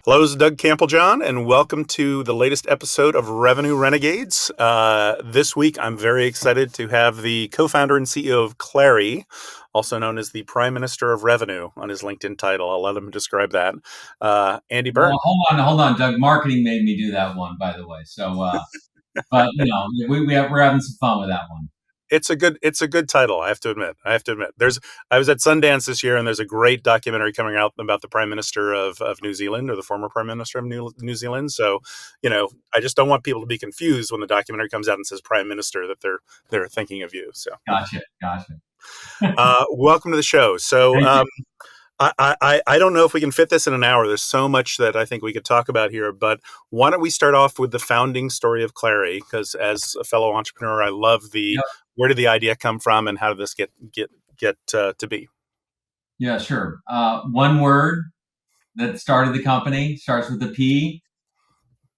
Hello, this is Doug Campbell-John, and welcome to the latest episode of Revenue Renegades. This week, I'm very excited to have the co-founder and CEO of Clari, also known as the Prime Minister of Revenue on his LinkedIn title. I'll let him describe that. Andy Byrne. Well, hold on, Doug. Marketing made me do that one, by the way. So, but we're having some fun with that one. It's a good title. I have to admit. I was at Sundance this year, and there's a great documentary coming out about the Prime Minister of New Zealand, or the former Prime Minister of New Zealand. So, I just don't want people to be confused when the documentary comes out and says Prime Minister that they're thinking of you. So, gotcha. Welcome to the show. So, I don't know if we can fit this in an hour. There's so much that I think we could talk about here, but why don't we start off with the founding story of Clari? Because as a fellow entrepreneur, I love where did the idea come from, and how did this get to be? Yeah, sure. One word that started the company starts with a P.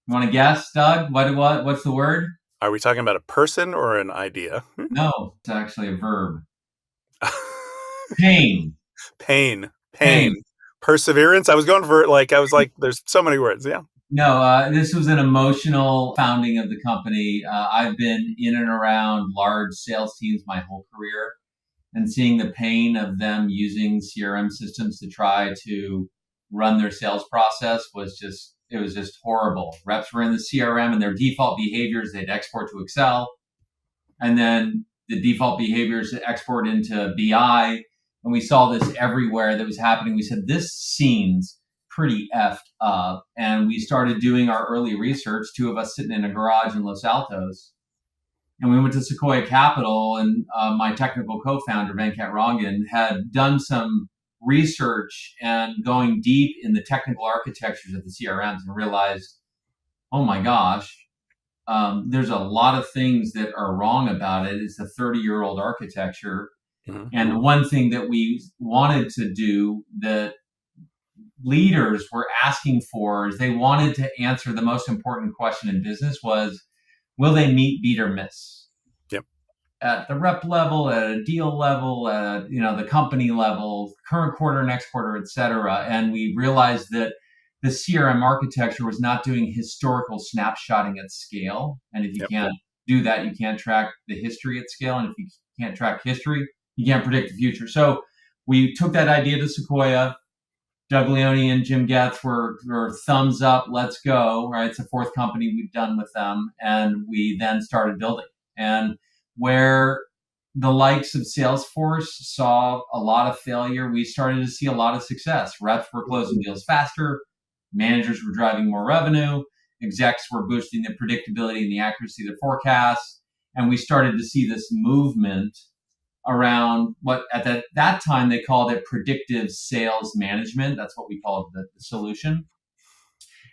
You want to guess, Doug? What's the word? Are we talking about a person or an idea? No, it's actually a verb. Pain. Perseverance. I was going for there's so many words. Yeah. No, this was an emotional founding of the company. I've been in and around large sales teams my whole career, and seeing the pain of them using CRM systems to try to run their sales process was just horrible. Reps were in the CRM, and their default behaviors, they'd export to Excel, and then the default behaviors export into BI. And we saw this everywhere that was happening. We said, this seems pretty effed up. And we started doing our early research, two of us sitting in a garage in Los Altos. And we went to Sequoia Capital, and my technical co-founder, Venkat Rangan, had done some research and going deep in the technical architectures of the CRMs, and realized, oh my gosh, there's a lot of things that are wrong about it. It's a 30-year-old architecture. Mm-hmm. And the one thing that we wanted to do that leaders were asking for is they wanted to answer the most important question in business was, will they meet, beat, or miss? Yep. At the rep level, at a deal level, at the company level, current quarter, next quarter, et cetera. And we realized that the CRM architecture was not doing historical snapshotting at scale. And if you can't do that, you can't track the history at scale. And if you can't track history, you can't predict the future. So we took that idea to Sequoia. Doug Leone and Jim Getz were thumbs up, let's go, right? It's the fourth company we've done with them. And we then started building. And where the likes of Salesforce saw a lot of failure, we started to see a lot of success. Reps were closing deals faster. Managers were driving more revenue. Execs were boosting the predictability and the accuracy of their forecasts. And we started to see this movement around what at that time they called it predictive sales management. That's what we called the solution.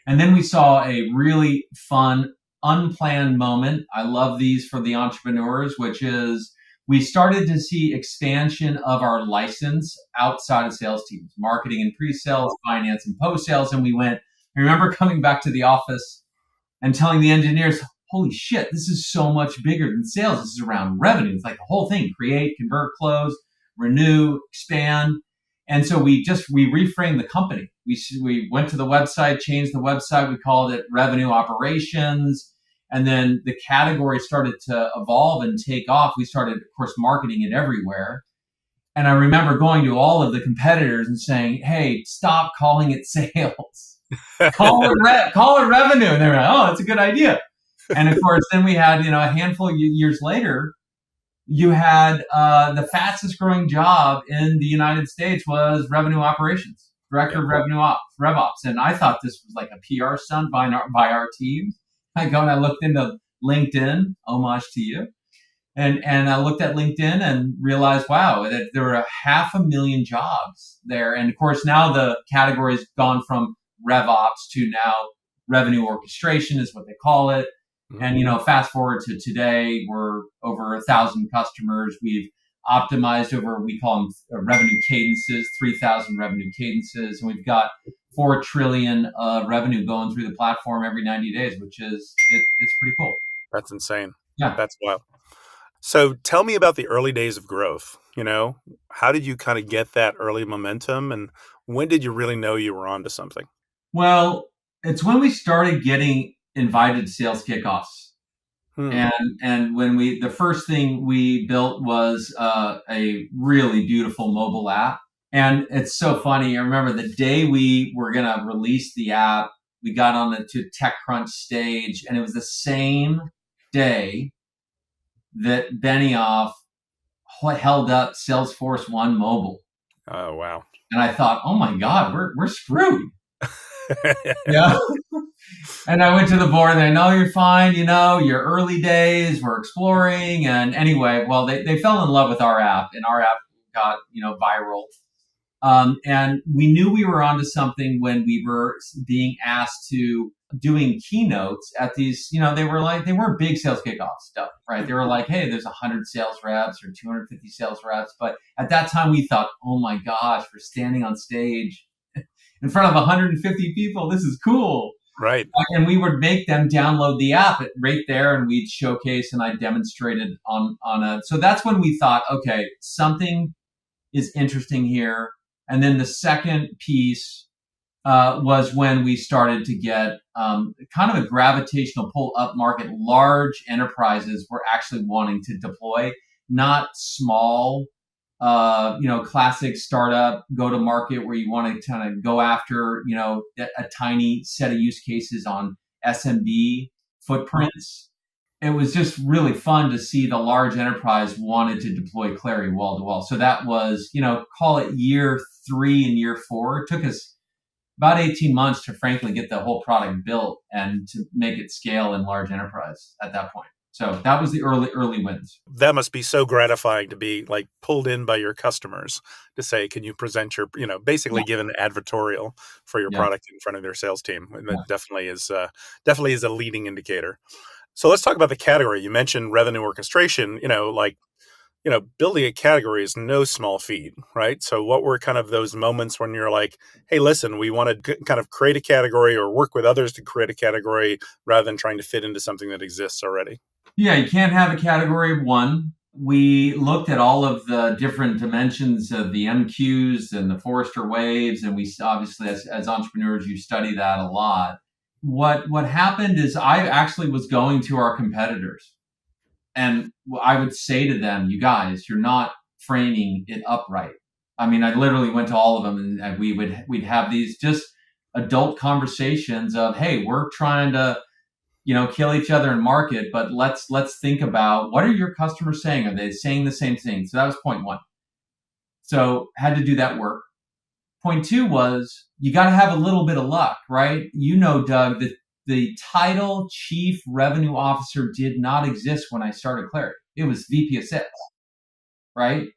And then we saw a really fun, unplanned moment. I love these for the entrepreneurs, which is we started to see expansion of our license outside of sales teams, marketing and pre-sales, finance and post-sales. And I remember coming back to the office and telling the engineers, holy shit, this is so much bigger than sales. This is around revenue. It's like the whole thing: create, convert, close, renew, expand. And so we reframed the company. We went to the website, changed the website. We called it Revenue Operations. And then the category started to evolve and take off. We started, of course, marketing it everywhere. And I remember going to all of the competitors and saying, hey, stop calling it sales. Call it revenue. And they were like, oh, that's a good idea. And of course, then we had, a handful of years later, you had the fastest growing job in the United States was revenue operations, director of revenue ops, rev ops. And I thought this was like a PR stunt by our team. I go and I looked into LinkedIn, homage to you. And I looked at LinkedIn and realized, wow, that there were 500,000 jobs there. And of course, now the category has gone from rev ops to now revenue orchestration is what they call it. And, fast forward to today, we're over 1,000 customers. We've optimized over, we call them revenue cadences, 3,000 revenue cadences. And we've got 4 trillion revenue going through the platform every 90 days, which is, it's pretty cool. That's insane. Yeah. That's wild. So tell me about the early days of growth. You know, how did you kind of get that early momentum, and when did you really know you were onto something? Well, it's when we started getting invited to sales kickoffs. Hmm. And when the first thing we built was a really beautiful mobile app. And it's so funny. I remember the day we were going to release the app, we got on the to TechCrunch stage, and it was the same day that Benioff held up Salesforce One Mobile. Oh, wow. And I thought, oh my God, we're screwed. Yeah. And I went to the board and they know you're fine, your early days, we're exploring. And anyway, well, they fell in love with our app, and our app got, viral. And we knew we were onto something when we were being asked to doing keynotes at these, they weren't big sales kickoff stuff, right? They were like, hey, there's 100 sales reps or 250 sales reps. But at that time we thought, oh my gosh, we're standing on stage in front of 150 people. This is cool. Right. And we would make them download the app right there, and we'd showcase, and I demonstrated so that's when we thought, okay, something is interesting here. And then the second piece was when we started to get kind of a gravitational pull up market. Large enterprises were actually wanting to deploy, not small, classic startup go to market where you want to kind of go after, a tiny set of use cases on SMB footprints. It was just really fun to see the large enterprise wanted to deploy Clari wall to wall. So that was, call it year 3 and year 4. It took us about 18 months to frankly get the whole product built and to make it scale in large enterprise at that point. So that was the early wins. That must be so gratifying to be like pulled in by your customers to say, can you present your, Yeah. basically give an advertorial for your Yeah. product in front of their sales team. And Yeah. that definitely is a leading indicator. So let's talk about the category. You mentioned revenue orchestration, building a category is no small feat, right? So what were kind of those moments when you're like, hey, listen, we want to kind of create a category or work with others to create a category rather than trying to fit into something that exists already? Yeah, you can't have a category of one. We looked at all of the different dimensions of the MQs and the Forrester waves, and we obviously, as entrepreneurs, you study that a lot. What happened is I actually was going to our competitors, and I would say to them, "You guys, you're not framing it upright." I mean, I literally went to all of them, and we'd have these just adult conversations of, "Hey, we're trying to." Kill each other in market, but let's think about what are your customers saying? Are they saying the same thing? So that was point 1. So had to do that work. Point 2 was you got to have a little bit of luck, right? Doug, that the title Chief Revenue Officer did not exist when I started Clari. It was VP of Sales, right?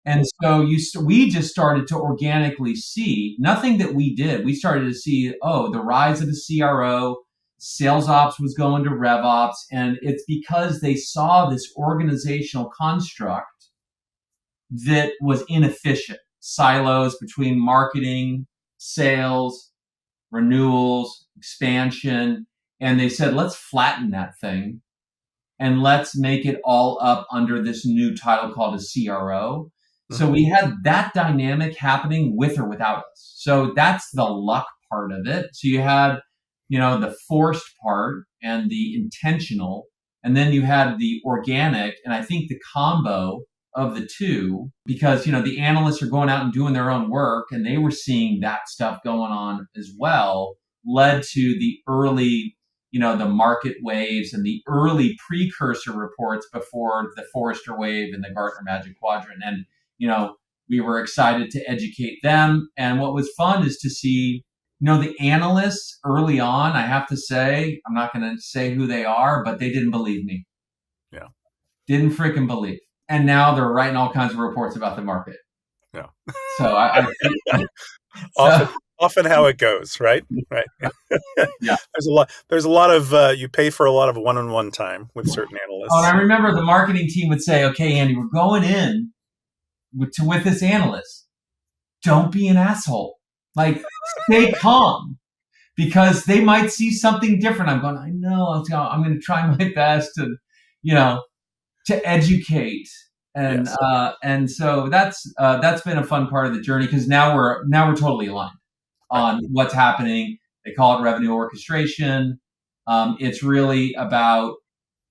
And so we just started to organically see nothing that we did. We started to see, the rise of the CRO, sales ops was going to rev ops. And it's because they saw this organizational construct that was inefficient. Silos between marketing, sales, renewals, expansion. And they said, let's flatten that thing and let's make it all up under this new title called a CRO. So we had that dynamic happening with or without us. So that's the luck part of it. So you had, the forced part and the intentional, and then you had the organic. And I think the combo of the two, because, the analysts are going out and doing their own work and they were seeing that stuff going on as well, led to the early the market waves and the early precursor reports before the Forrester wave and the Gartner Magic Quadrant. And, we were excited to educate them. And what was fun is to see, the analysts early on, I have to say, I'm not going to say who they are, but they didn't believe me. Yeah. Didn't freaking believe. And now they're writing all kinds of reports about the market. Yeah. So I Often how it goes, right? Right. Yeah. There's a lot of you pay for a lot of one-on-one time with certain Oh, and analysts. I remember the marketing team would say, okay, Andy, we're going in with this analyst. Don't be an asshole. Like, stay calm because they might see something different. I'm going, I know, I'm going to try my best to, to educate. And Yes. and so that's been a fun part of the journey, because now we're totally aligned Right. on what's happening. They call it revenue orchestration. It's really about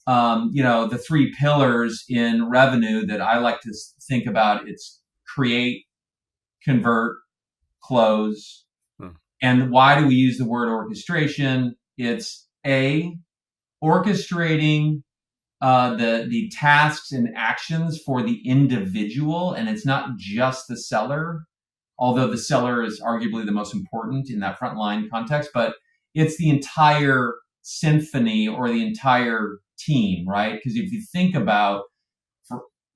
the three pillars in revenue that I like to think about. It's create, convert, close. Mm. And why do we use the word orchestration? It's orchestrating the tasks and actions for the individual, and it's not just the seller, although the seller is arguably the most important in that frontline context, but it's the entire symphony or the entire team, right? Because if you think about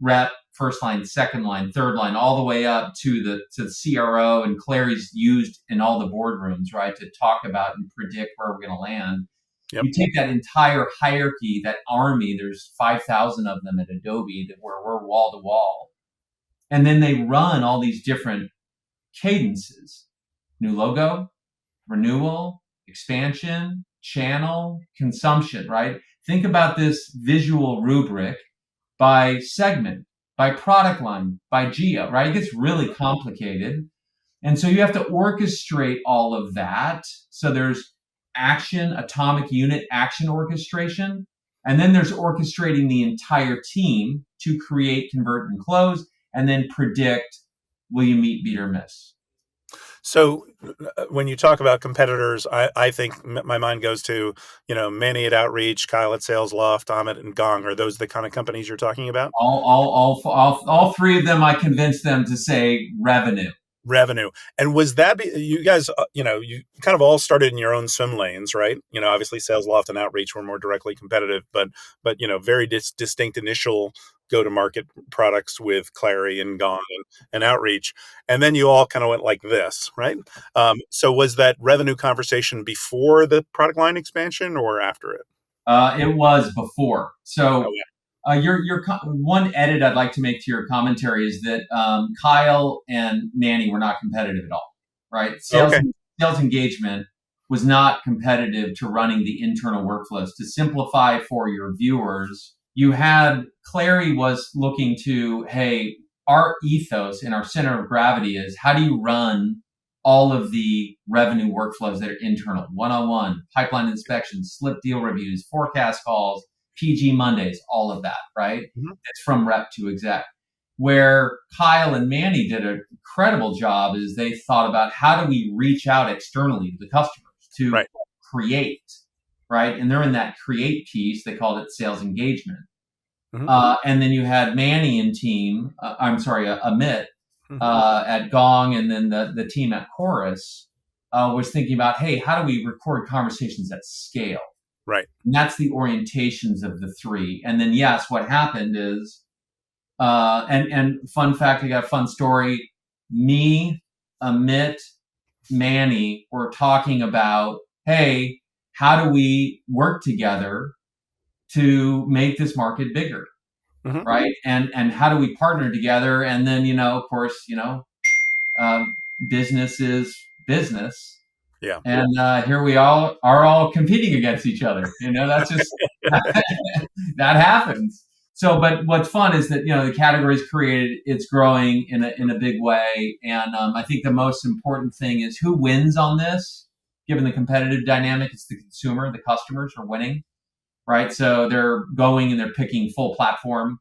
rep, first line, second line, third line, all the way up to the CRO, and Clari's used in all the boardrooms, right, to talk about and predict where we're going to land. Yep. You take that entire hierarchy, that army, there's 5,000 of them at Adobe that where we're wall to wall. And then they run all these different cadences: new logo, renewal, expansion, channel, consumption, right? Think about this visual rubric by segment, by product line, by geo, right? It gets really complicated. And so you have to orchestrate all of that. So there's action, atomic unit action orchestration. And then there's orchestrating the entire team to create, convert, and close, and then predict, will you meet, beat, or miss? So when you talk about competitors, I think my mind goes to, Manny at Outreach, Kyle at Sales Loft, Amit and Gong. Are those the kind of companies you're talking about? All three of them, I convinced them to say revenue. Revenue. And was that you guys, you kind of all started in your own swim lanes, right? Obviously Sales Loft and Outreach were more directly competitive, but very distinct initial go to market products with Clari and Gong and Outreach. And then you all kind of went like this, right? So was that revenue conversation before the product line expansion or after it? It was before. Oh, So yeah. your one edit I'd like to make to your commentary is that Kyle and Manny were not competitive at all, right? Sales Okay. sales engagement was not competitive to running the internal workflows. To simplify for your viewers, you had Clari was looking to, hey, our ethos and our center of gravity is how do you run all of the revenue workflows that are internal: one-on-one, pipeline inspections, slip deal reviews, forecast calls, PG Mondays, all of that, right? Mhm. It's from rep to exec. Where Kyle and Manny did an incredible job is they thought about how do we reach out externally to the customers to Right. create, right? And they're in that create piece. They called it sales engagement. Mhm. And then you had Manny and team, Amit Mhm. at Gong, and then the team at Chorus was thinking about, hey, how do we record conversations at scale? Right. And that's the orientations of the three. And then, yes, what happened is, and fun fact, I got a fun story. Me, Amit, Manny were talking about, hey, how do we work together to make this market bigger, Mhm. right? And how do we partner together? And then, of course, business is business. Yeah. And here we all are all competing against each other. That's just that happens. So, but what's fun is that the category is created, it's growing in a big way, and I think the most important thing is who wins on this. Given the competitive dynamic, it's the consumer, the customers are winning, right? So they're going and they're picking full platform,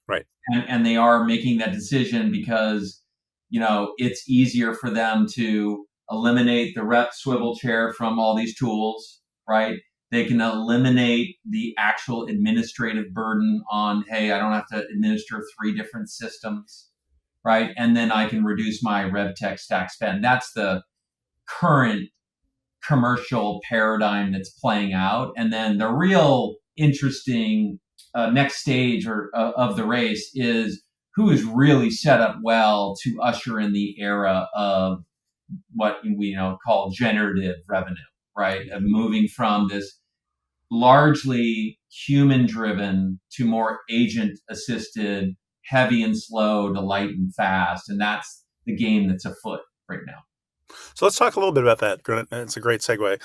Right. and they are making that decision because it's easier for them to eliminate the rep swivel chair from all these tools, right? They can eliminate the actual administrative burden on, hey, I don't have to administer 3 different systems, right? And then I can reduce my rev tech stack spend. That's the current commercial paradigm that's playing out. And then the real interesting next stage of the race is who is really set up well to usher in the era of what we call generative revenue, right? Of moving from this largely human driven to more agent assisted, heavy and slow to light and fast. And that's the game that's afoot right now. So let's talk a little bit about that. It's a great segue.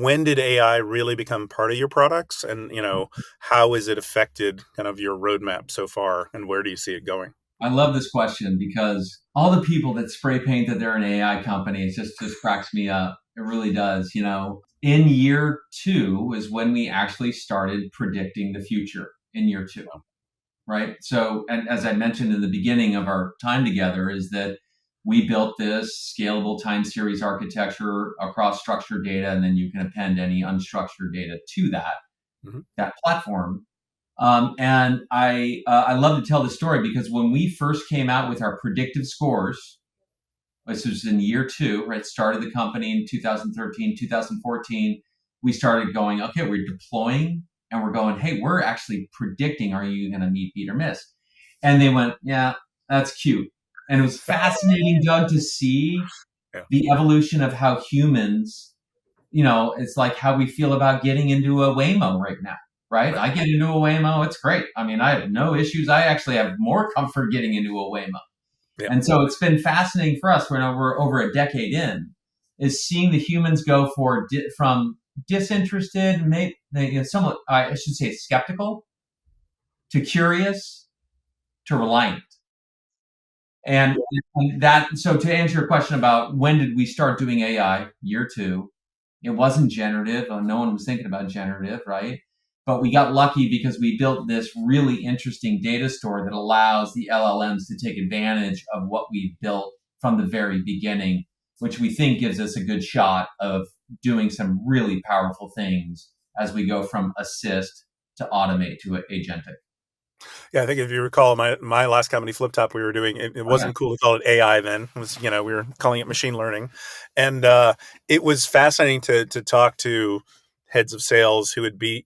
When did AI really become part of your products, and how has it affected kind of your roadmap so far, and where do you see it going? I love this question because all the people that spray paint that they're an AI company, it just cracks me up. It really does. In year two is when we actually started predicting the future in year two, right? So, and as I mentioned in the beginning of our time together, is that we built this scalable time series architecture across structured data, and then you can append any unstructured data to Hmm. that platform. And I love to tell the story because when we first came out with our predictive scores, this was in year two, right? Started the company in 2013, 2014. We started going, okay, we're deploying and we're going, hey, we're actually predicting, are you going to meet, beat, or miss? And they went, yeah, that's cute. And it was fascinating, Doug, to see Yeah. the evolution of how humans, it's like how we feel about getting into a Waymo right now, right? Right. I get into a Waymo, it's great. I mean, I have no issues. I actually have more comfort getting into a Waymo. Yeah. And so it's been fascinating for us when we're over a decade in, is seeing the humans go from disinterested, maybe somewhat, I should say, skeptical, to curious, to reliant. And so to answer your question about when did we start doing AI, year two, it wasn't generative. No one was thinking about generative, right? But we got lucky because we built this really interesting data store that allows the LLMs to take advantage of what we've built from the very beginning, which we think gives us a good shot of doing some really powerful things as we go from assist to automate to agentic. Yeah, I think if you recall my last company, Flip Top, we were doing it Oh, yeah. wasn't cool to call it AI then. It was, we were calling it machine learning. And it was fascinating to talk to heads of sales who would be,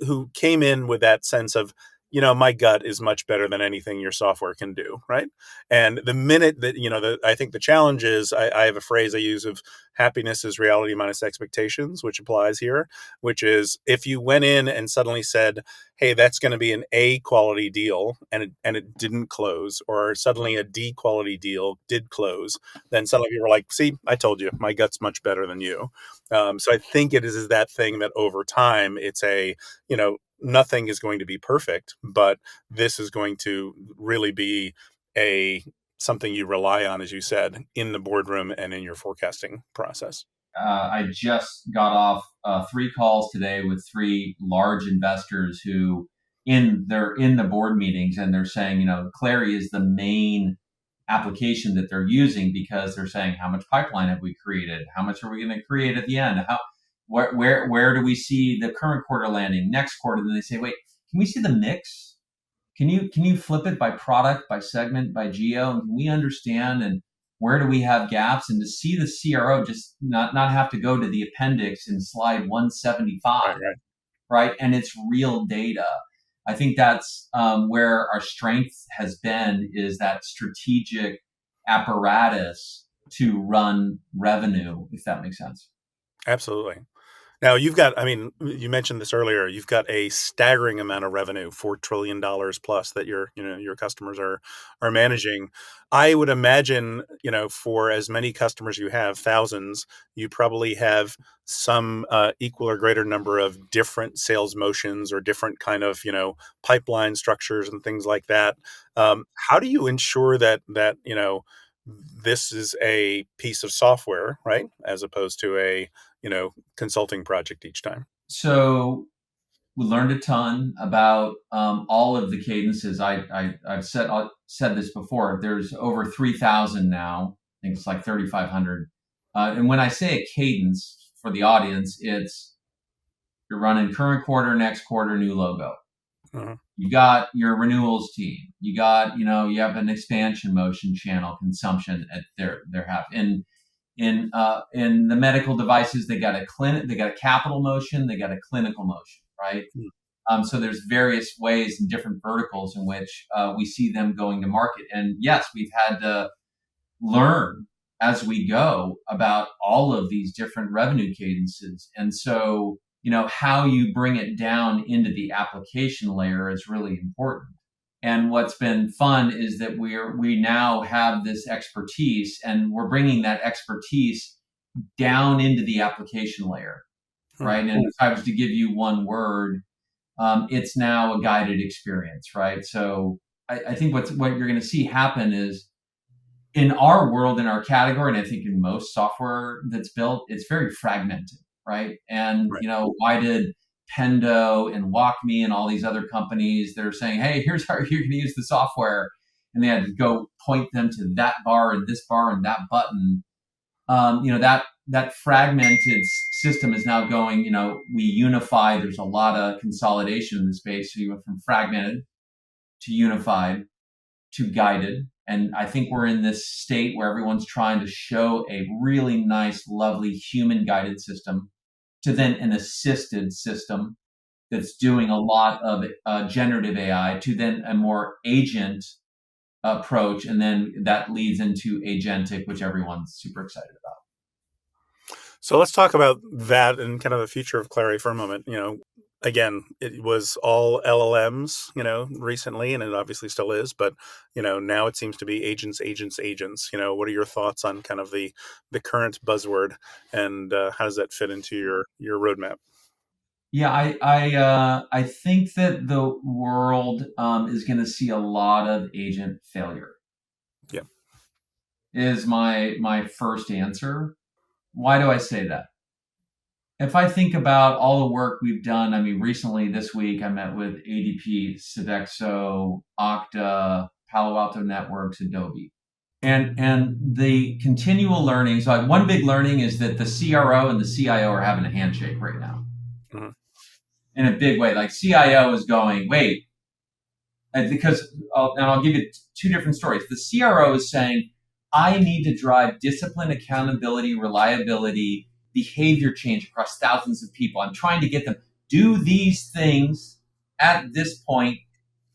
who came in with that sense of, my gut is much better than anything your software can do, right? And the minute that, I think the challenge is, I have a phrase I use of happiness is reality minus expectations, which applies here, which is if you went in and suddenly said, hey, that's going to be an A quality deal, and it didn't close, or suddenly a D quality deal did close, then suddenly people were like, see, I told you, my gut's much better than you. So I think it is that thing that over time, it's nothing is going to be perfect, but this is going to really be a something you rely on, as you said, in the boardroom and in your forecasting process. I just got off three calls today with three large investors who they're in the board meetings and they're saying, Clari is the main application that they're using because they're saying how much pipeline have we created? How much are we going to create at the end? Where do we see the current quarter landing next quarter? Then they say, wait, can we see the mix? Can you flip it by product, by segment, by geo? And can we understand and where do we have gaps? And to see the CRO just not have to go to the appendix in slide 175, Right, right. right? And it's real data. I think that's where our strength has been is that strategic apparatus to run revenue, if that makes sense. Absolutely. Now you've got, I mean, you mentioned this earlier, you've got a staggering amount of revenue, $4 trillion plus that your customers are managing. I would imagine, for as many customers you have, thousands, you probably have some equal or greater number of different sales motions or different kind of, pipeline structures and things like that. How do you ensure that this is a piece of software, right, as opposed to a consulting project each time? So we learned a ton about all of the cadences. I've said this before. There's over 3,000 now. I think it's like 3,500. And when I say a cadence for the audience, it's you're running current quarter, next quarter, new logo. Uh-huh. You got your renewals team. You got you have an expansion motion channel consumption at their half. In the medical devices, they got a capital motion, they got a clinical motion, right? Mm. So there's various ways and different verticals in which we see them going to market. And yes, we've had to learn as we go about all of these different revenue cadences. And so, how you bring it down into the application layer is really important. And what's been fun is that we now have this expertise, and we're bringing that expertise down into the application layer, Hmm. right? And if I was to give you one word, it's now a guided experience, right? So I think what you're going to see happen is in our world, in our category, and I think in most software that's built, it's very fragmented, right? And Right. why did Pendo and WalkMe and all these other companies that are saying, "Hey, here's how you're going to use the software," and they had to go point them to that bar and this bar and that button. That fragmented system is now going. We unify. There's a lot of consolidation in the space. So you went from fragmented to unified to guided. And I think we're in this state where everyone's trying to show a really nice, lovely human guided system to then an assisted system that's doing a lot of generative AI to then a more agent approach. And then that leads into agentic, which everyone's super excited about. So let's talk about that and kind of the future of Clari for a moment. Again, it was all LLMs, recently, and it obviously still is, but now it seems to be agents, agents, agents. What are your thoughts on kind of the current buzzword, and how does that fit into your roadmap? Yeah, I think that the world is going to see a lot of agent failure. Yeah. Is my first answer. Why do I say that? If I think about all the work we've done, I mean, recently this week I met with ADP, Sodexo, Okta, Palo Alto Networks, Adobe, and the continual learning. So, like, one big learning is that the CRO and the CIO are having a handshake right now Hmm. in a big way. Like, CIO is going, wait, because I'll give you two different stories. The CRO is saying, I need to drive discipline, accountability, reliability, behavior change across thousands of people. I'm trying to get them do these things at this point,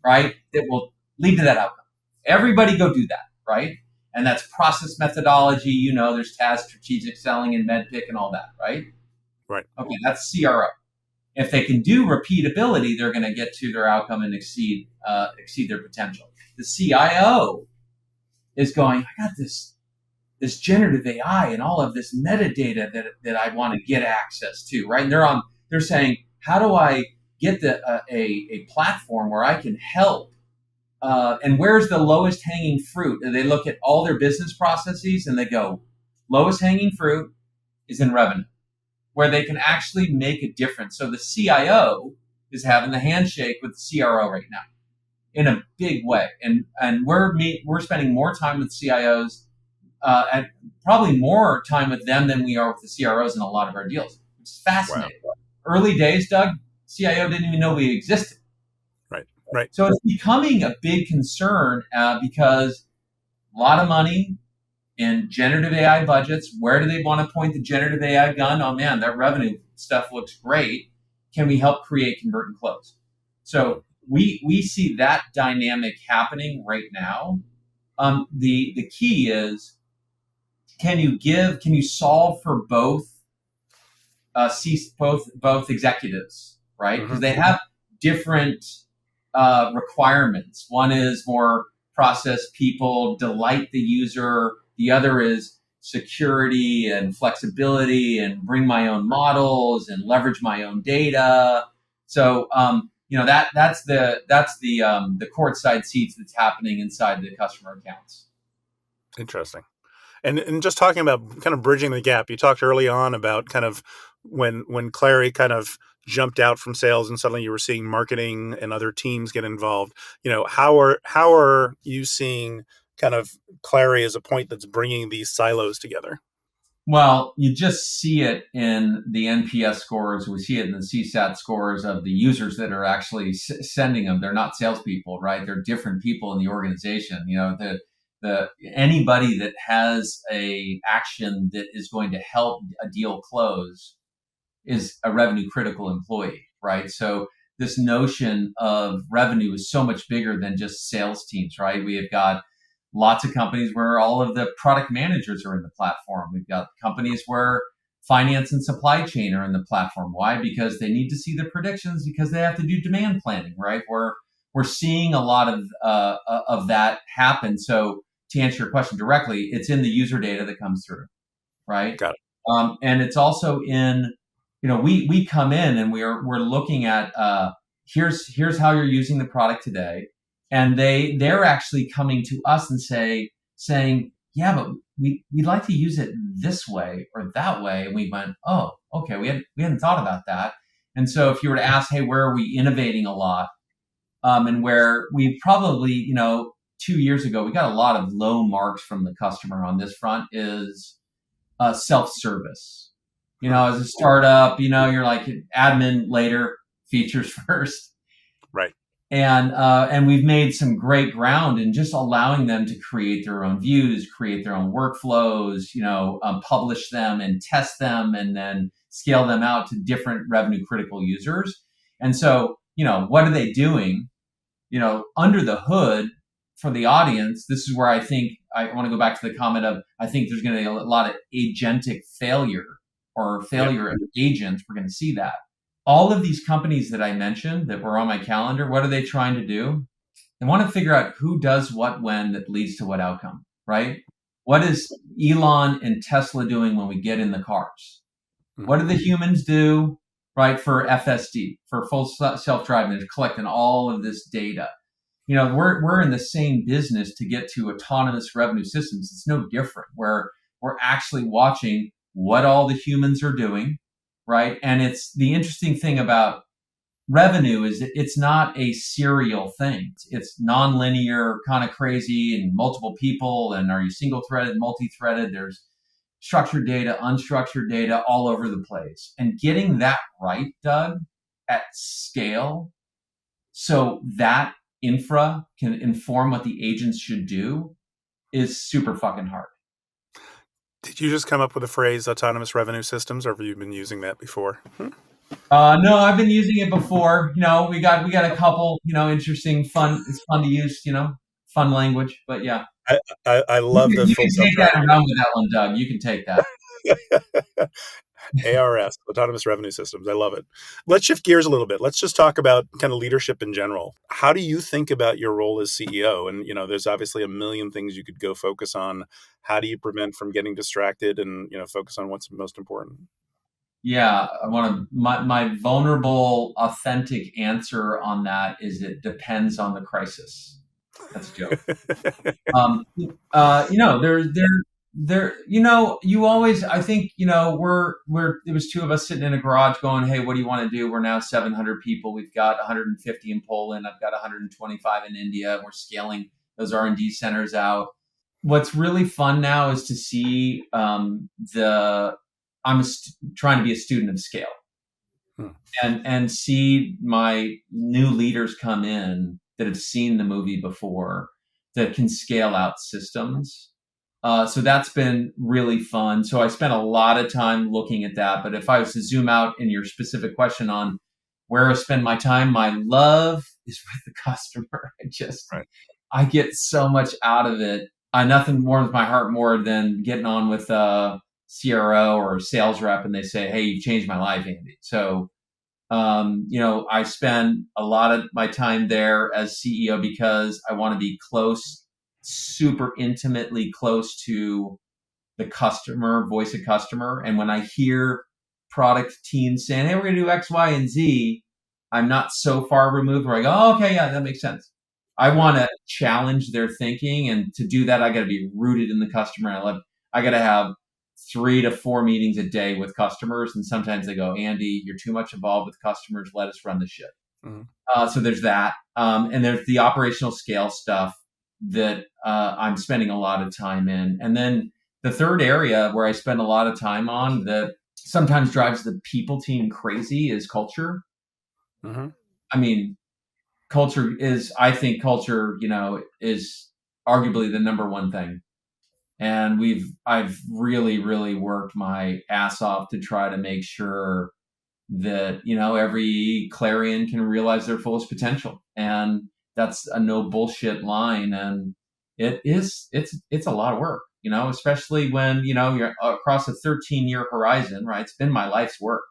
right? That will lead to that outcome. Everybody go do that, right? And that's process methodology. There's TAS, strategic selling, and MedPick and all that, right? Right. Okay, that's CRO. If they can do repeatability, they're going to get to their outcome and exceed their potential. The CIO is going, I got this generative AI and all of this metadata that I want to get access to, right? And they're saying, how do I get a platform where I can help? And where's the lowest hanging fruit? And they look at all their business processes and they go, lowest hanging fruit is in revenue, where they can actually make a difference. So the CIO is having the handshake with the CRO right now in a big way, and we're spending more time with CIOs, and probably more time with them than we are with the CROs in a lot of our deals. It's Wow. fascinating. Early days, Doug, CIO didn't even know we existed. Right. Right. So it's becoming a big concern because a lot of money in generative AI budgets. Where do they want to point the generative AI gun? Oh man, that revenue stuff looks great. Can we help create, convert, and close? So we see that dynamic happening right now. The key is, can you solve for both executives, right? Hmm. Because they have different requirements. One is more process, people, delight the user. The other is security and flexibility and bring my own models and leverage my own data. So that's the courtside seats that's happening inside the customer accounts. Interesting. And just talking about kind of bridging the gap, you talked early on about kind of when Clari kind of jumped out from sales and suddenly you were seeing marketing and other teams get involved. How are you seeing kind of Clari as a point that's bringing these silos together? Well, you just see it in the NPS scores. We see it in the CSAT scores of the users that are actually sending them. They're not salespeople, right? They're different people in the organization. The anybody that has a action that is going to help a deal close is a revenue critical employee, right? So this notion of revenue is so much bigger than just sales teams, right? We have got lots of companies where all of the product managers are in the platform. We've got companies where finance and supply chain are in the platform. Why? Because they need to see the predictions because they have to do demand planning, right? Where we're seeing a lot of that happen. So to answer your question directly, it's in the user data that comes through, right? Got it. And it's also in, we come in and we're looking at here's how you're using the product today, and they're actually coming to us and saying, yeah, but we'd like to use it this way or that way, and we went, oh, okay, we hadn't thought about that. And so if you were to ask, hey, where are we innovating a lot, and where we probably, 2 years ago we got a lot of low marks from the customer on this front is self-service. As a startup, you're like admin later, features first. Right. And we've made some great ground in just allowing them to create their own views, create their own workflows, publish them and test them, and then scale them out to different revenue critical users. And so, what are they doing? Under the hood for the audience, this is where I think I want to go back to the comment of, I think there's going to be a lot of agentic failure or failure of agents. We're going to see that. All of these companies that I mentioned that were on my calendar, what are they trying to do? They want to figure out who does what when that leads to what outcome, right? What is Elon and Tesla doing when we get in the cars? What do the humans do, right, for FSD, for full self-driving? They're collecting all of this data. We're in the same business to get to autonomous revenue systems. It's no different, where we're actually watching what all the humans are doing, right? And it's the interesting thing about revenue is that it's not a serial thing. It's nonlinear, kind of crazy, and multiple people. And are you single threaded, multi-threaded? There's structured data, unstructured data all over the place. And getting that right, Doug, at scale, so that infra can inform what the agents should do, is super fucking hard. Did you just come up with the phrase autonomous revenue systems, or have you been using that before? No, I've been using it before. We got a couple, interesting, fun. It's fun to use, fun language. But yeah, I love the you full can take that self-driving. and run with that one, Doug. You can take that. ARS, autonomous revenue systems. I love it. Let's shift gears a little bit. Let's just talk about kind of leadership in general. How do you think about your role as CEO? And, there's obviously a million things you could go focus on. How do you prevent from getting distracted and, focus on what's most important? Yeah, I want to. My vulnerable, authentic answer on that is it depends on the crisis. That's a joke. You always, I think, it was two of us sitting in a garage going, hey, what do you want to do? We're now 700 people. We've got 150 in Poland. I've got 125 in India. We're scaling those R&D centers out. What's really fun now is to see trying to be a student of scale, and see my new leaders come in that have seen the movie before, that can scale out systems. So that's been really fun. So I spent a lot of time looking at that. But if I was to zoom out in your specific question on where I spend my time, my love is with the customer. Right. I get so much out of it. Nothing warms my heart more than getting on with a CRO or a sales rep and they say, hey, you've changed my life, Andy. So, I spend a lot of my time there as CEO because I want to be close, super intimately close to the customer, voice of customer. And when I hear product teams saying, hey, we're going to do X, Y, and Z, I'm not so far removed where I go, oh, okay, yeah, that makes sense. I want to challenge their thinking. And to do that, I got to be rooted in the customer. I got to have 3 to 4 meetings a day with customers. And sometimes they go, Andy, you're too much involved with customers. Let us run the ship. Mm-hmm. So there's that. And there's the operational scale stuff that I'm spending a lot of time in. And then the third area where I spend a lot of time on that sometimes drives the people team crazy is culture. Mm-hmm. I mean, I think culture, is arguably the number one thing. And I've really, really worked my ass off to try to make sure that, every Clarion can realize their fullest potential. And that's a no bullshit line. And it's a lot of work, especially when, you're across a 13-year horizon, right? It's been my life's work.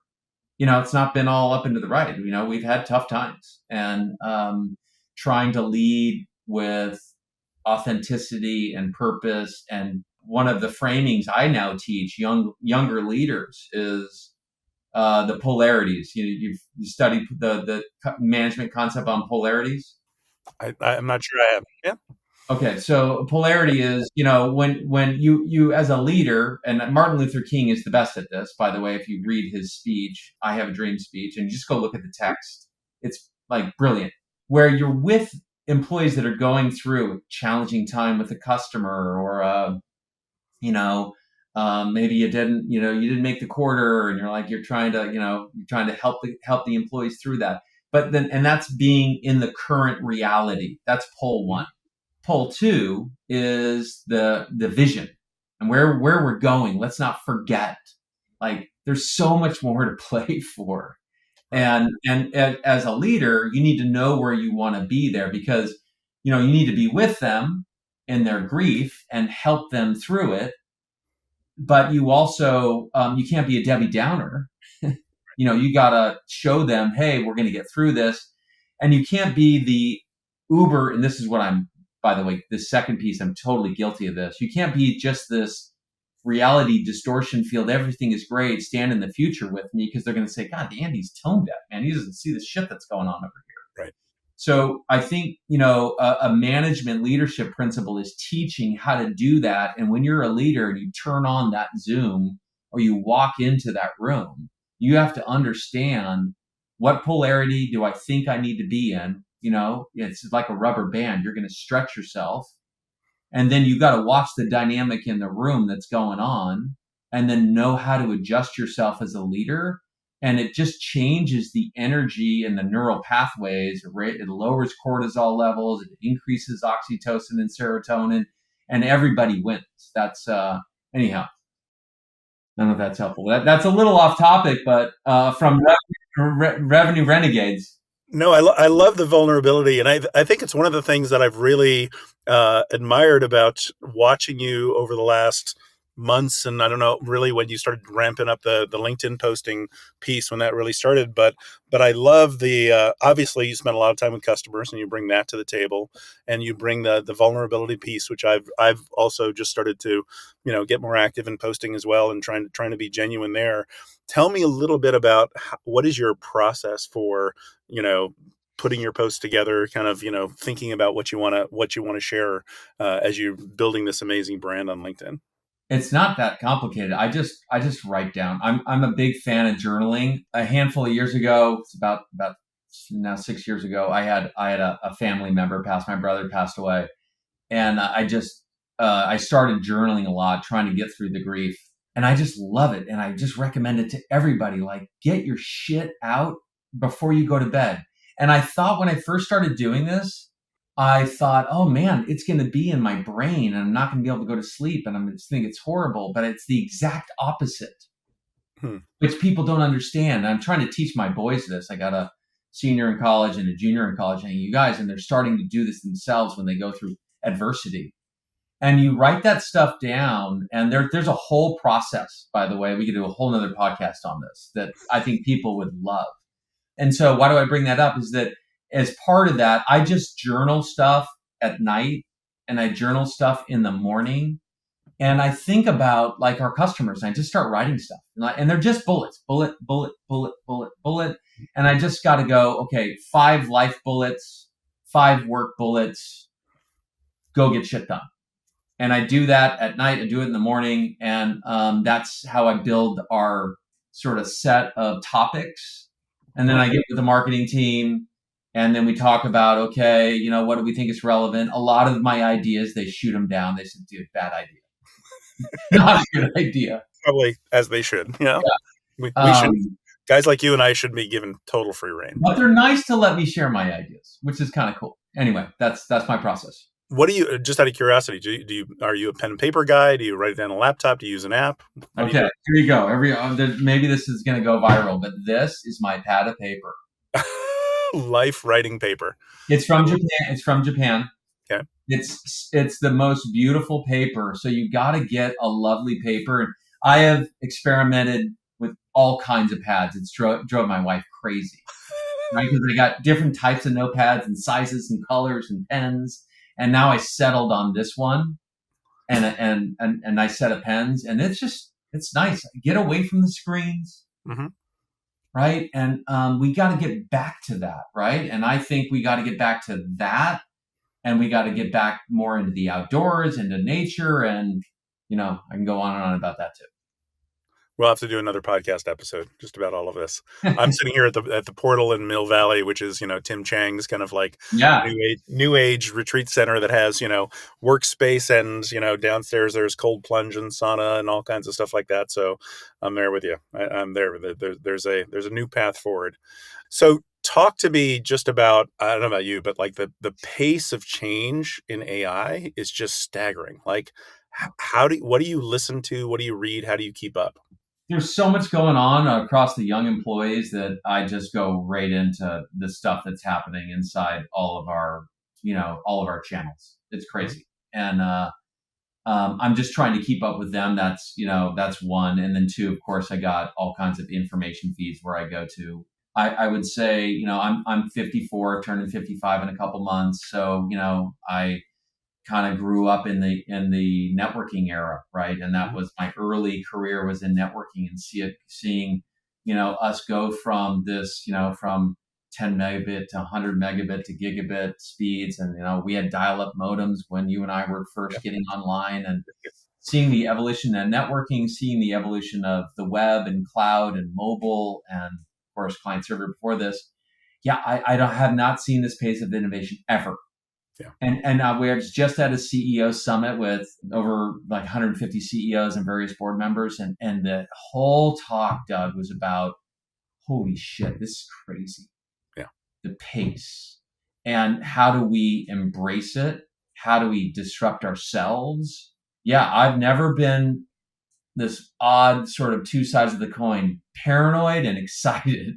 It's not been all up and to the right. We've had tough times, and trying to lead with authenticity and purpose. And one of the framings I now teach younger leaders is the polarities. You studied the management concept on polarities. I'm not sure I have. Yeah. Okay, so polarity is, when you as a leader, and Martin Luther King is the best at this, by the way. If you read his speech, "I Have a Dream" speech, and you just go look at the text, it's like brilliant. Where you're with employees that are going through a challenging time with a customer, or maybe you didn't make the quarter, and you're trying to help the employees through that. But then, and that's being in the current reality. That's pole one. Pole two is the vision and where we're going. Let's not forget, like, there's so much more to play for. Right. And as a leader, you need to know where you want to be there, because you need to be with them in their grief and help them through it. But you also, you can't be a Debbie Downer. You got to show them, hey, we're going to get through this. And you can't be the Uber. And this is what by the way, this second piece, I'm totally guilty of this. You can't be just this reality distortion field. Everything is great. Stand in the future with me, because they're going to say, God, Andy's tone deaf, man. He doesn't see the shit that's going on over here. Right. So I think, a management leadership principle is teaching how to do that. And when you're a leader and you turn on that Zoom or you walk into that room, you have to understand, what polarity do I think I need to be in? It's like a rubber band. You're going to stretch yourself. And then you got to watch the dynamic in the room that's going on, and then know how to adjust yourself as a leader. And it just changes the energy and the neural pathways. It lowers cortisol levels. It increases oxytocin and serotonin, and everybody wins. That's anyhow. I don't know if that's helpful. That's a little off topic, but from Revenue Renegades. No, I love the vulnerability, and I think it's one of the things that I've really admired about watching you over the last months. And I don't know really when you started ramping up the LinkedIn posting piece, when that really started. But I love the obviously you spend a lot of time with customers, and you bring that to the table, and you bring the vulnerability piece, which I've also just started to get more active in posting as well, and trying to be genuine there. Tell me a little bit about what is your process for putting your posts together, kind of thinking about what you want to share as you're building this amazing brand on LinkedIn. It's not that complicated. I just write down. I'm a big fan of journaling. A handful of years ago, it's about now 6 years ago, I had a family member pass. My brother passed away, and I started journaling a lot, trying to get through the grief. And I just love it, and I just recommend it to everybody. Like, get your shit out before you go to bed. And I thought, when I first started doing this, I thought, oh man, it's going to be in my brain, and I'm not going to be able to go to sleep, and I'm just think it's horrible. But it's the exact opposite, Hmm. which people don't understand. I'm trying to teach my boys this. I got a senior in college and a junior in college, and you guys, and they're starting to do this themselves when they go through adversity. And you write that stuff down, and there's a whole process, by the way. We could do a whole nother podcast on this that I think people would love. And so why do I bring that up is that as part of that, I just journal stuff at night, and I journal stuff in the morning. And I think about, like, our customers, and I just start writing stuff. And they're just bullets, bullet, bullet, bullet, bullet, bullet. And I just got to go, okay, 5 life bullets, 5 work bullets, go get shit done. And I do that at night. I do it in the morning. And that's how I build our sort of set of topics. And then I get with the marketing team, and then we talk about, okay, what do we think is relevant? A lot of my ideas, they shoot them down. They said, dude, bad idea. Not a good idea. Probably as they should. Yeah. We should, guys like you and I should be given total free reign. But they're nice to let me share my ideas, which is kind of cool. Anyway, that's my process. What do you, just out of curiosity, are you a pen and paper guy? Do you write it down on a laptop? Do you use an app? Okay, here you go. Maybe this is going to go viral, but this is my pad of paper. Life writing paper. It's from Japan. Okay. It's the most beautiful paper. So you got to get a lovely paper. And I have experimented with all kinds of pads. It's drove my wife crazy. right? Because I got different types of notepads and sizes and colors and pens. And now I settled on this one and nice set of pens. And it's nice. Get away from the screens, Hmm. right? And we got to get back to that, right? And I think we got to get back to that, and we got to get back more into the outdoors, into nature, and I can go on and on about that We'll have to do another podcast episode just about all of this. I'm too. sitting here at the portal in Mill Valley, which is Tim Chang's kind of like Yeah, new age retreat center that has workspace, and downstairs there's cold plunge and sauna and all kinds of stuff like that. So I'm there with you. I'm there. There's a new path forward. So talk to me just about, I don't know about you, but like the pace of change in AI is just staggering. Like what do you listen to? What do you read? How do you keep up? there's so much going on across the young employees that I just go right into the stuff that's happening inside all of our channels. It's crazy, and I'm just trying to keep up with them. That's one, and then two, of course, I got all kinds of information feeds where I go to. I would say, I'm 54, turning 55 in a couple months, so I kind of grew up in the networking era, right? And that Mhm. was my early career was in networking, and seeing us go from from 10 megabit to 100 megabit to gigabit speeds, and we had dial-up modems when you and I were Yeah. first getting online, and seeing the evolution of networking, seeing the evolution of the web and cloud and mobile, and of course client server before this. Yeah, have not seen this pace of innovation ever. Yeah. And we are just at a CEO summit with over like 150 CEOs and various board members, and the whole talk, Doug, was about holy shit, this is crazy. Yeah. The pace, and how do we embrace it? How do we disrupt ourselves? Yeah, I've never been this odd sort of two sides of the coin, paranoid and excited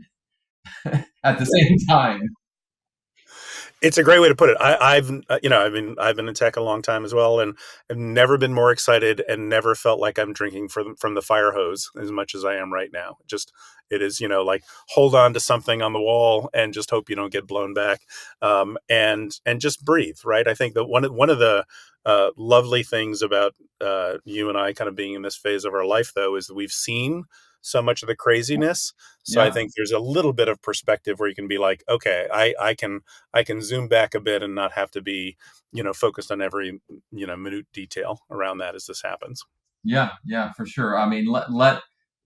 at the same time. It's a great way to put it. I've been in tech a long time as well, and I've never been more excited and never felt like I'm drinking from the fire hose as much as I am right now. Just it is, like hold on to something on the wall and just hope you don't get blown back, and just breathe. Right. I think that one of the lovely things about you and I kind of being in this phase of our life, though, is that we've seen so much of the craziness. So I Yeah. think there's a little bit of perspective where you can be like, okay, I can zoom back a bit and not have to be, focused on every, minute detail around that as this happens. Yeah, yeah, for sure. I mean, let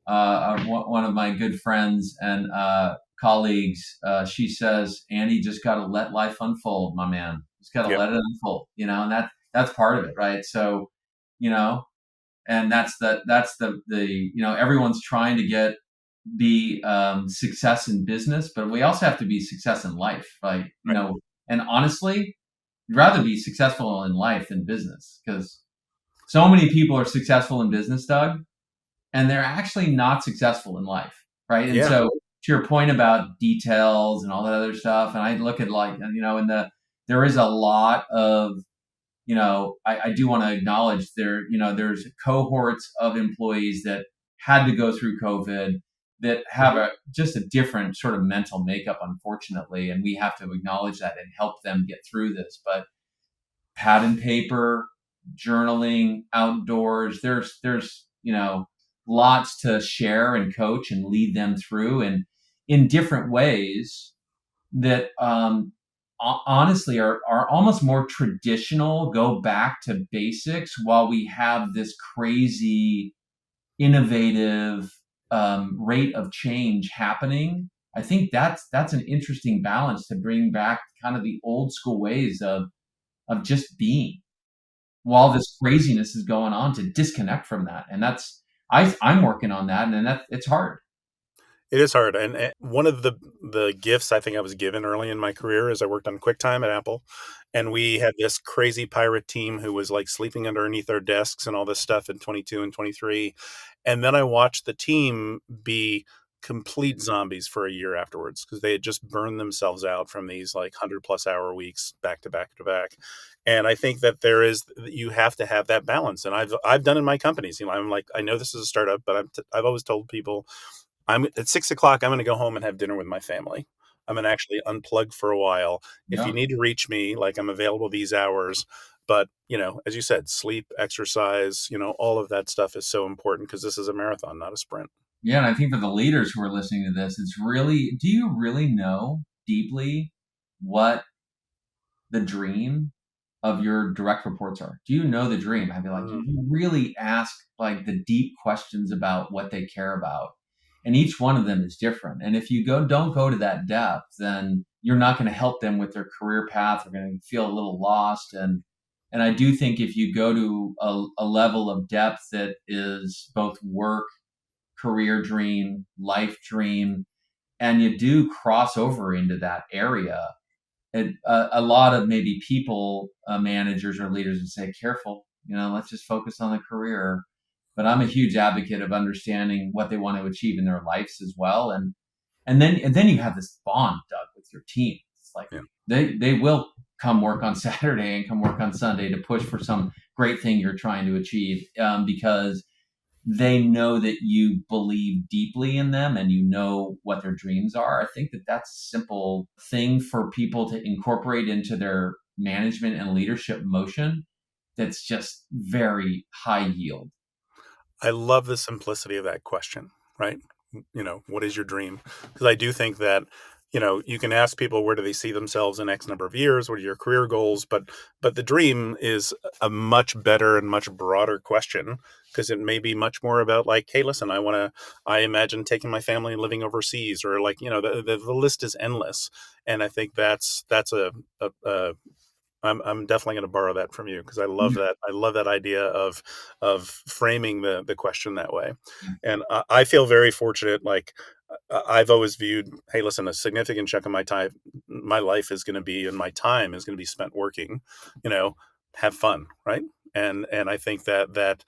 one of my good friends and colleagues, she says, Andy, just got to let life unfold, my man. Just got to Yep. let it unfold, and that's part of it, right? So, you know, and that's the everyone's trying to be success in business, but we also have to be success in life, right? Right. And honestly, you'd rather be successful in life than business because so many people are successful in business, Doug, and they're actually not successful in life, right? And Yeah. so, to your point about details and all that other stuff, and I look at like, in there is a lot of, I do want to acknowledge there's cohorts of employees that had to go through COVID that have Mhm. just a different sort of mental makeup, unfortunately, and we have to acknowledge that and help them get through this. But pad and paper, journaling, outdoors. There's lots to share and coach and lead them through, and in different ways that honestly are almost more traditional. Go back to basics while we have this crazy innovative rate of change happening. I think that's an interesting balance to bring back kind of the old school ways of just being while this craziness is going on, to disconnect from that. And I'm working on that, and that it's hard. It is hard, and one of the gifts I think I was given early in my career is I worked on QuickTime at Apple, and we had this crazy pirate team who was like sleeping underneath our desks and all this stuff in 22 and 23, and then I watched the team be complete zombies for a year afterwards because they had just burned themselves out from these like 100+ hour weeks back to back to back. And I think that you have to have that balance, and I've done in my companies. I'm like, I know this is a startup, but I've always told people I'm at 6 o'clock. I'm going to go home and have dinner with my family. I'm going to actually unplug for a while. If you Yeah. need to reach me, like I'm available these hours. But, as you said, sleep, exercise, all of that stuff is so important because this is a marathon, not a sprint. Yeah. And I think for the leaders who are listening to this, it's really, do you really know deeply what the dream of your direct reports are? Do you know the dream? I'd be like, do Mm. you really ask like the deep questions about what they care about? And each one of them is different. And if you don't go to that depth, then you're not going to help them with their career path. They're going to feel a little lost. And I do think if you go to a level of depth that is both work, career dream, life dream, and you do cross over into that area, a lot of maybe people, managers or leaders would say, careful, let's just focus on the career. But I'm a huge advocate of understanding what they want to achieve in their lives as well. And then you have this bond, Doug, with your team. It's like Yeah. they will come work on Saturday and come work on Sunday to push for some great thing you're trying to achieve, because they know that you believe deeply in them and you know what their dreams are. I think that that's a simple thing for people to incorporate into their management and leadership motion that's just very high yield. I love the simplicity of that question, right? What is your dream? Because I do think that, you can ask people where do they see themselves in X number of years, what are your career goals, but the dream is a much better and much broader question because it may be much more about like, hey, listen, I imagine taking my family and living overseas, or like, the list is endless. And I think that's a I'm definitely going to borrow that from you because I love Yeah. that. I love that idea of framing the question that way, and I feel very fortunate. Like I've always viewed, hey, listen, a significant chunk of my life is going to be, and my time is going to be spent working. You know, have fun, right? And I think that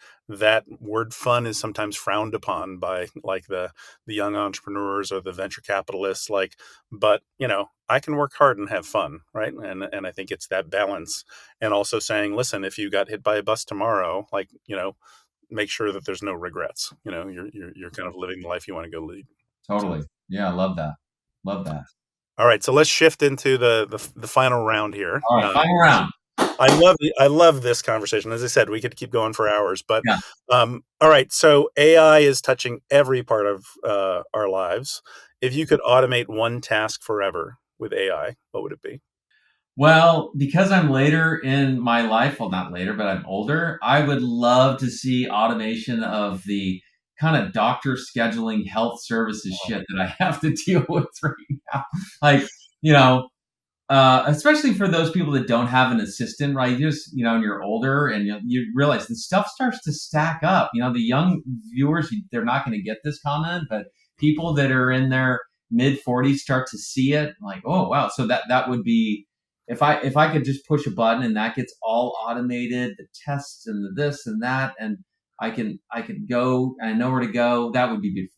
word fun is sometimes frowned upon by like the young entrepreneurs or the venture capitalists. Like, but I can work hard and have fun, right? And I think it's that balance, and also saying, listen, if you got hit by a bus tomorrow, like make sure that there's no regrets. You're kind of living the life you want to go lead. So, Totally. Yeah, I love that. Love that. all right, so let's shift into the final round here. All right, final round. I love this conversation. As I said, we could keep going for hours, but Yeah. all right. So AI is touching every part of our lives. If you could automate one task forever with AI, what would it be? Well, because I'm later in my life, well, not later, but I'm older, I would love to see automation of the kind of doctor scheduling health services shit that I have to deal with right now. Like, you know, especially for those people that don't have an assistant, right? You just, and you're older and you realize the stuff starts to stack up. The young viewers, they're not going to get this comment, but people that are in their mid 40s start to see it like, oh, wow. So that would be, if I could just push a button and that gets all automated, the tests and the this and that, and I can go and I know where to go, that would be beautiful.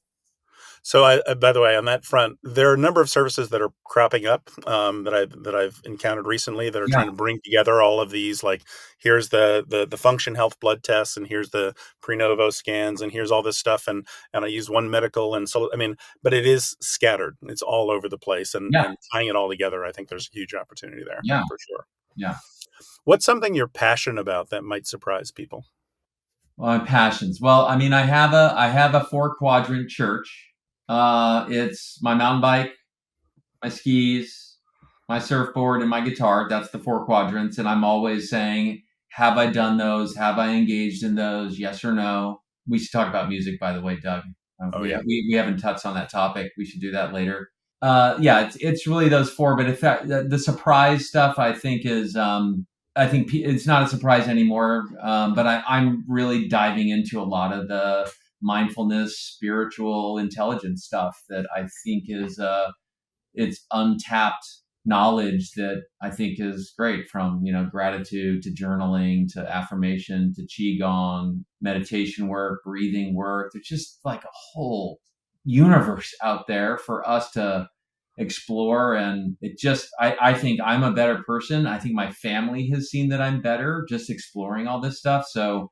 So, by the way, on that front, there are a number of services that are cropping up that I've encountered recently that are Yeah. trying to bring together all of these. Like, here's the function health blood tests, and here's the prenovo scans, and here's all this stuff, and I use one medical, and so I mean, but it is scattered. It's all over the place, and Yeah. and tying it all together, I think there's a huge opportunity there Yeah. for sure. Yeah. What's something you're passionate about that might surprise people? Well, my passions. Well, I mean, I have a 4 quadrant church. It's my mountain bike, my skis, my surfboard, and my guitar. That's the 4 quadrants, and I'm always saying, have I done those? Have I engaged in those? Yes or no? We should talk about music, by the way, Doug. Oh We, yeah. we we haven't touched on that topic. We should do that later. Yeah, it's really those four. But if the surprise stuff, I think is I think it's not a surprise anymore. But I'm really diving into a lot of the mindfulness, spiritual intelligence stuff that I think is it's untapped knowledge that I think is great, from gratitude to journaling to affirmation to qigong, meditation work, breathing work. There's just like a whole universe out there for us to explore. And I think I'm a better person. I think my family has seen that I'm better just exploring all this stuff. So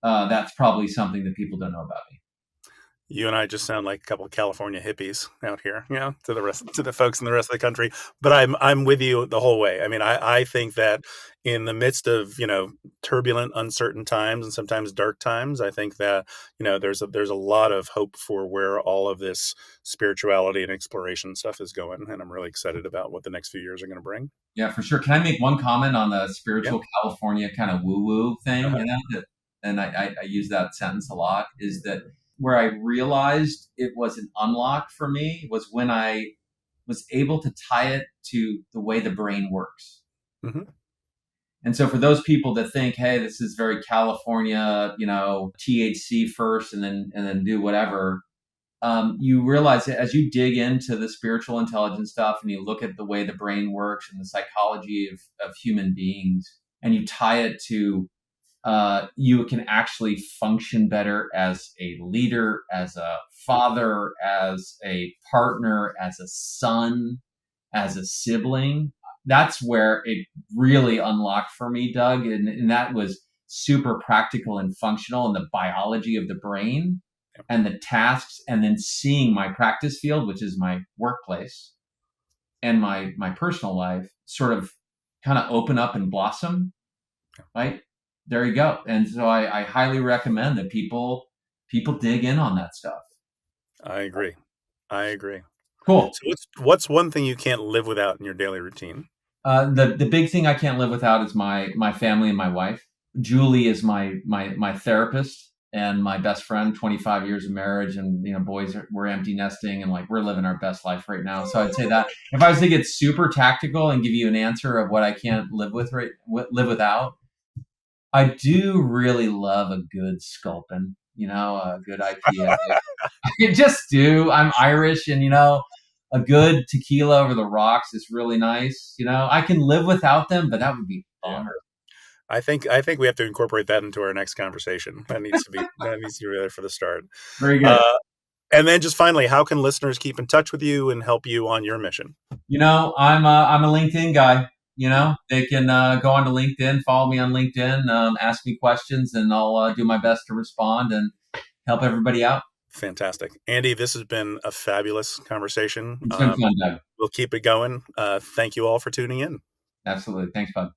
that's probably something that people don't know about me. You and I just sound like a couple of California hippies out here, to the folks in the rest of the country. But I'm with you the whole way. I mean, I think that in the midst of turbulent, uncertain times and sometimes dark times, I think that there's a lot of hope for where all of this spirituality and exploration stuff is going, and I'm really excited about what the next few years are going to bring. Yeah, for sure. Can I make one comment on the Yeah. spiritual California kind of woo woo thing? Uh-huh. You know, and I use that sentence a lot. Is that where I realized it was an unlock for me was when I was able to tie it to the way the brain works. Hmm. And so for those people that think, hey, this is very California, THC first and then do whatever, you realize that as you dig into the spiritual intelligence stuff and you look at the way the brain works and the psychology of human beings, and you tie it to you can actually function better as a leader, as a father, as a partner, as a son, as a sibling. That's where it really unlocked for me, Doug. And that was super practical and functional in the biology of the brain and the tasks, and then seeing my practice field, which is my workplace, and my personal life sort of kind of open up and blossom, right? There you go. And so I highly recommend that people dig in on that stuff. I agree. I agree. Cool. So what's one thing you can't live without in your daily routine? The big thing I can't live without is my family and my wife. Julie is my therapist and my best friend. 25 years of marriage, and boys we're empty nesting, and like we're living our best life right now. So I'd say that if I was to get super tactical and give you an answer of what I can't live without, I do really love a good sculpin, a good IPA. I just do. I'm Irish, and a good tequila over the rocks is really nice. I can live without them, but that would be a Yeah. bummer. I think we have to incorporate that into our next conversation. That needs to be there for the start. Very good. Uh, and then just finally, how can listeners keep in touch with you and help you on your mission? I'm a LinkedIn guy. They can go onto LinkedIn, follow me on LinkedIn, ask me questions, and I'll do my best to respond and help everybody out. Fantastic. Andy, this has been a fabulous conversation. It's been fun, Doug. We'll keep it going. Thank you all for tuning in. Absolutely. Thanks, bud.